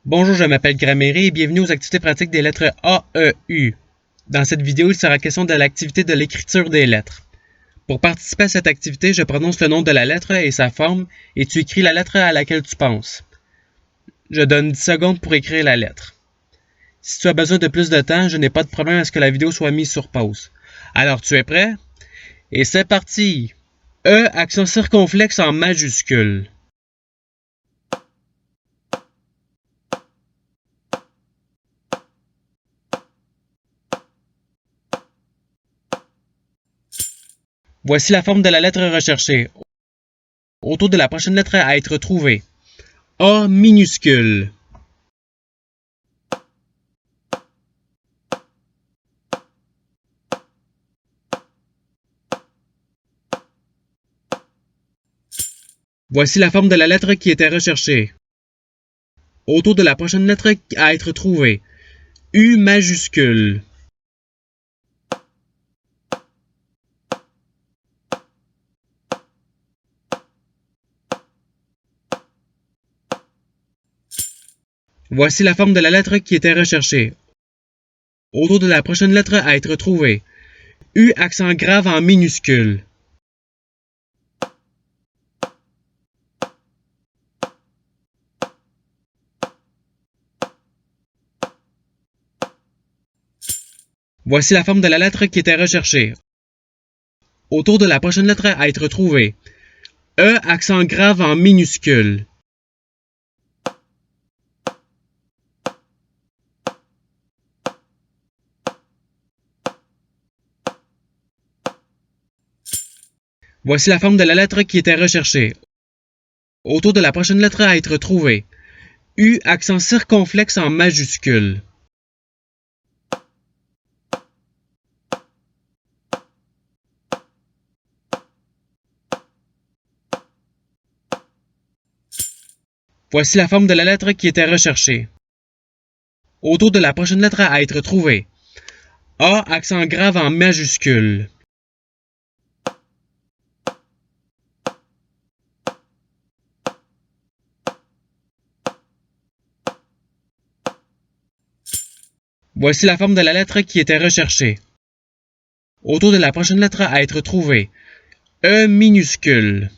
Bonjour, je m'appelle Grammaire et bienvenue aux activités pratiques des lettres A, E, U. Dans cette vidéo, il sera question de l'activité de l'écriture des lettres. Pour participer à cette activité, je prononce le nom de la lettre et sa forme et tu écris la lettre à laquelle tu penses. Je donne 10 secondes pour écrire la lettre. Si tu as besoin de plus de temps, je n'ai pas de problème à ce que la vidéo soit mise sur pause. Alors, tu es prêt? Et c'est parti! E, accent circonflexe en majuscule. Voici la forme de la lettre recherchée. Autour de la prochaine lettre à être trouvée. A minuscule. Voici la forme de la lettre qui était recherchée. Autour de la prochaine lettre à être trouvée. U majuscule. Voici la forme de la lettre qui était recherchée. Autour de la prochaine lettre à être trouvée. U accent grave en minuscule. Voici la forme de la lettre qui était recherchée. Autour de la prochaine lettre à être trouvée. E accent grave en minuscule. Voici la forme de la lettre qui était recherchée. Autour de la prochaine lettre à être trouvée. U accent circonflexe en majuscule. Voici la forme de la lettre qui était recherchée. Autour de la prochaine lettre à être trouvée. A accent grave en majuscule. Voici la forme de la lettre qui était recherchée. Autour de la prochaine lettre à être trouvée. E minuscule.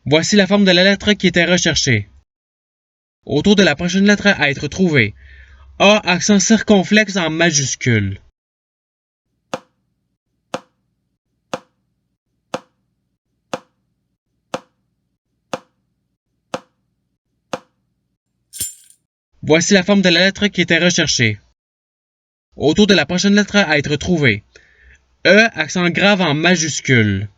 Voici la forme de la lettre qui était recherchée. Autour de la prochaine lettre à être trouvée. A accent circonflexe en majuscule. Voici la forme de la lettre qui était recherchée. Autour de la prochaine lettre à être trouvée. E accent grave en majuscule.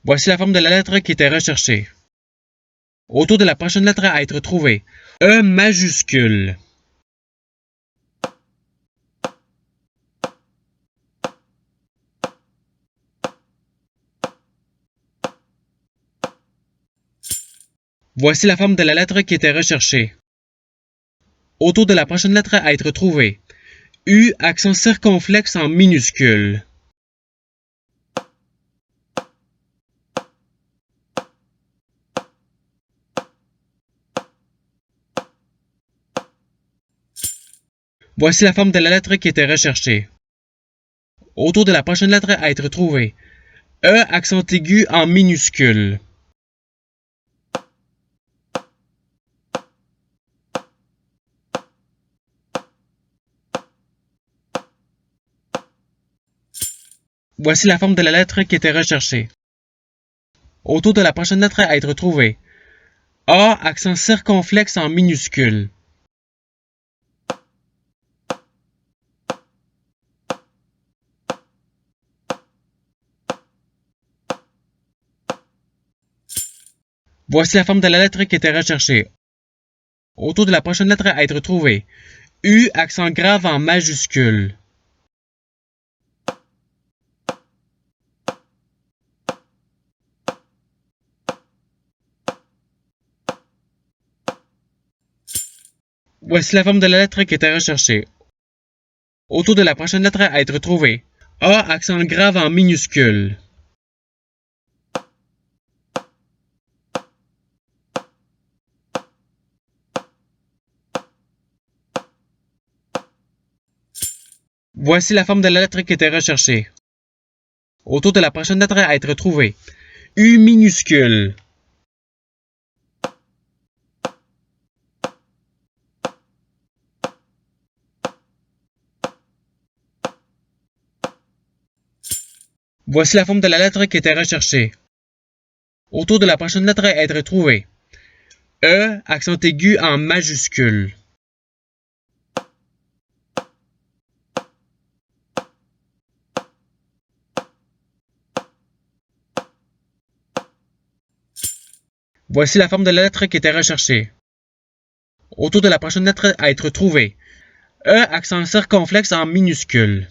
Voici la forme de la lettre qui était recherchée. Autour de la prochaine lettre à être trouvée. E majuscule. Voici la forme de la lettre qui était recherchée. Autour de la prochaine lettre à être trouvée. U accent circonflexe en minuscule. Voici la forme de la lettre qui était recherchée. Autour de la prochaine lettre à être trouvée. E accent aigu en minuscule. Voici la forme de la lettre qui était recherchée. Autour de la prochaine lettre à être trouvée. A accent circonflexe en minuscule. Voici la forme de la lettre qui était recherchée. Autour de la prochaine lettre à être trouvée. U accent grave en majuscule. Voici la forme de la lettre qui était recherchée. Autour de la prochaine lettre à être trouvée. A, accent grave en minuscule. Voici la forme de la lettre qui était recherchée. Autour de la prochaine lettre à être trouvée. U minuscule. Voici la forme de la lettre qui était recherchée. Autour de la prochaine lettre à être trouvée. E, accent aigu en majuscule. Voici la forme de la lettre qui était recherchée. Autour de la prochaine lettre à être trouvée. E, accent circonflexe en minuscule.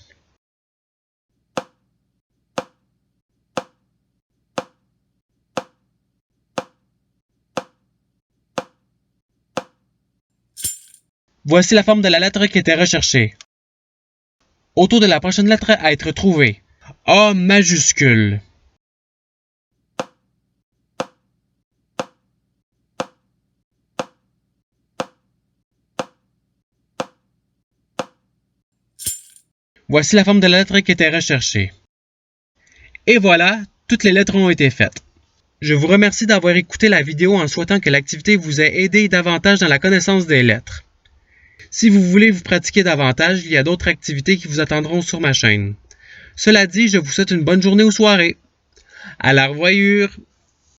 Voici la forme de la lettre qui était recherchée. Autour de la prochaine lettre à être trouvée. A majuscule. Voici la forme de la lettre qui était recherchée. Et voilà, toutes les lettres ont été faites. Je vous remercie d'avoir écouté la vidéo en souhaitant que l'activité vous ait aidé davantage dans la connaissance des lettres. Si vous voulez vous pratiquer davantage, il y a d'autres activités qui vous attendront sur ma chaîne. Cela dit, je vous souhaite une bonne journée ou soirée. À la revoyure!